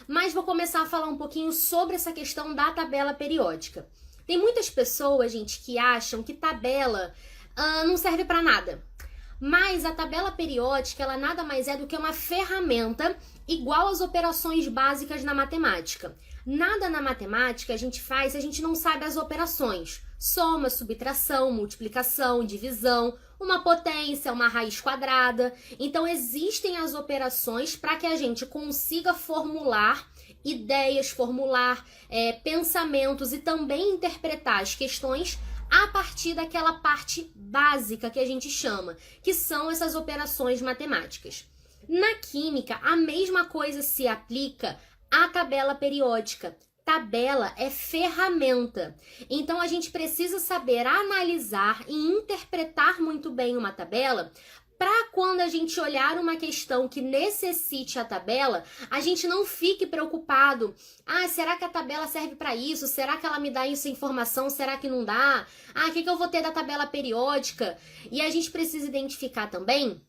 mas vou começar a falar um pouquinho sobre essa questão da tabela periódica. Tem muitas pessoas, gente, que acham que tabela não serve para nada. Mas a tabela periódica, ela nada mais é do que uma ferramenta igual às operações básicas na matemática. Nada na matemática a gente faz se a gente não sabe as operações. Soma, subtração, multiplicação, divisão, uma potência, uma raiz quadrada. Então, existem as operações para que a gente consiga formular ideias, formular pensamentos e também interpretar as questões a partir daquela parte básica que a gente chama, que são essas operações matemáticas. Na química, a mesma coisa se aplica à tabela periódica. Tabela é ferramenta. Então, a gente precisa saber analisar e interpretar muito bem uma tabela para quando a gente olhar uma questão que necessite a tabela, a gente não fique preocupado. Ah, será que a tabela serve para isso? Será que ela me dá essa informação? Será que não dá? Ah, o que eu vou ter da tabela periódica? E a gente precisa identificar também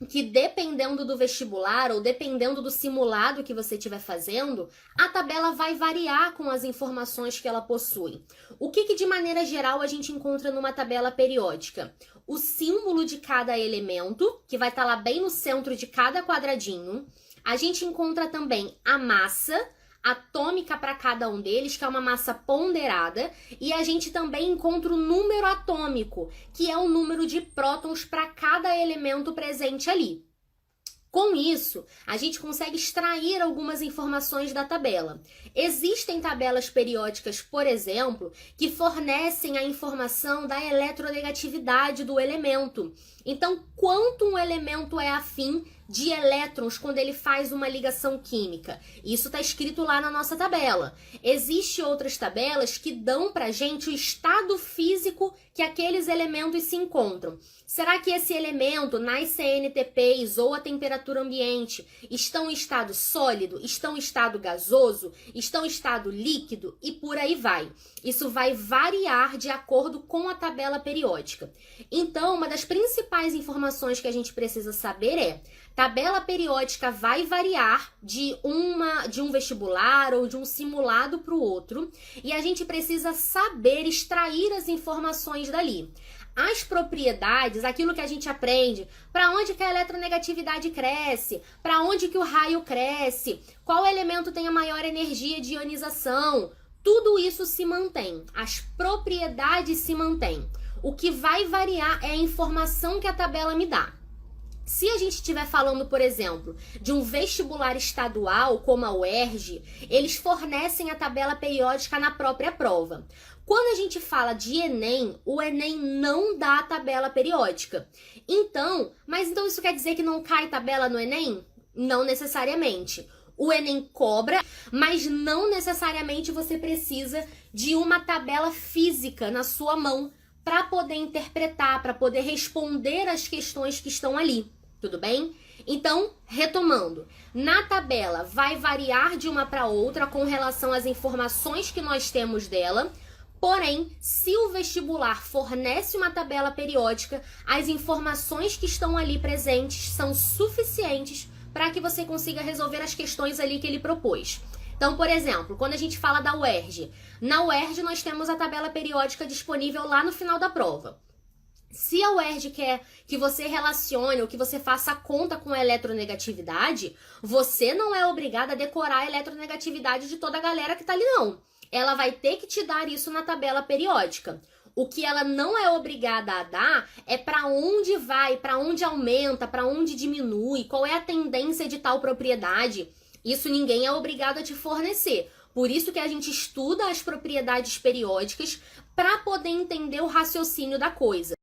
que dependendo do vestibular ou dependendo do simulado que você estiver fazendo, a tabela vai variar com as informações que ela possui. O que de maneira geral a gente encontra numa tabela periódica? O símbolo de cada elemento, que vai estar lá bem no centro de cada quadradinho. A gente encontra também a massa atômica para cada um deles, que é uma massa ponderada, e a gente também encontra o número atômico, que é o número de prótons para cada elemento presente ali. Com isso, a gente consegue extrair algumas informações da tabela. Existem tabelas periódicas, por exemplo, que fornecem a informação da eletronegatividade do elemento. Então, quanto um elemento é afim de elétrons quando ele faz uma ligação química? Isso está escrito lá na nossa tabela. Existem outras tabelas que dão para a gente o estado físico que aqueles elementos se encontram. Será que esse elemento, nas CNTPs ou a temperatura ambiente, estão em estado sólido, estão em estado gasoso, estão em estado líquido e por aí vai? Isso vai variar de acordo com a tabela periódica. Então, uma das principais informações que a gente precisa saber é: tabela periódica vai variar de um vestibular ou de um simulado para o outro, e a gente precisa saber extrair as informações dali. As propriedades, aquilo que a gente aprende, para onde que a eletronegatividade cresce, para onde que o raio cresce, qual elemento tem a maior energia de ionização, tudo isso se mantém, as propriedades se mantêm. O que vai variar é a informação que a tabela me dá. Se a gente estiver falando, por exemplo, de um vestibular estadual, como a UERJ, eles fornecem a tabela periódica na própria prova. Quando a gente fala de Enem, o Enem não dá a tabela periódica. Mas então isso quer dizer que não cai tabela no Enem? Não necessariamente. O Enem cobra, mas não necessariamente você precisa de uma tabela física na sua mão para poder interpretar, para poder responder as questões que estão ali, tudo bem? Então, retomando, na tabela vai variar de uma para outra com relação às informações que nós temos dela, porém, se o vestibular fornece uma tabela periódica, as informações que estão ali presentes são suficientes para que você consiga resolver as questões ali que ele propôs. Então, por exemplo, quando a gente fala da UERJ, na UERJ nós temos a tabela periódica disponível lá no final da prova. Se a UERJ quer que você relacione ou que você faça a conta com a eletronegatividade, você não é obrigado a decorar a eletronegatividade de toda a galera que está ali, não. Ela vai ter que te dar isso na tabela periódica. O que ela não é obrigada a dar é para onde vai, para onde aumenta, para onde diminui, qual é a tendência de tal propriedade. Isso ninguém é obrigado a te fornecer. Por isso que a gente estuda as propriedades periódicas para poder entender o raciocínio da coisa.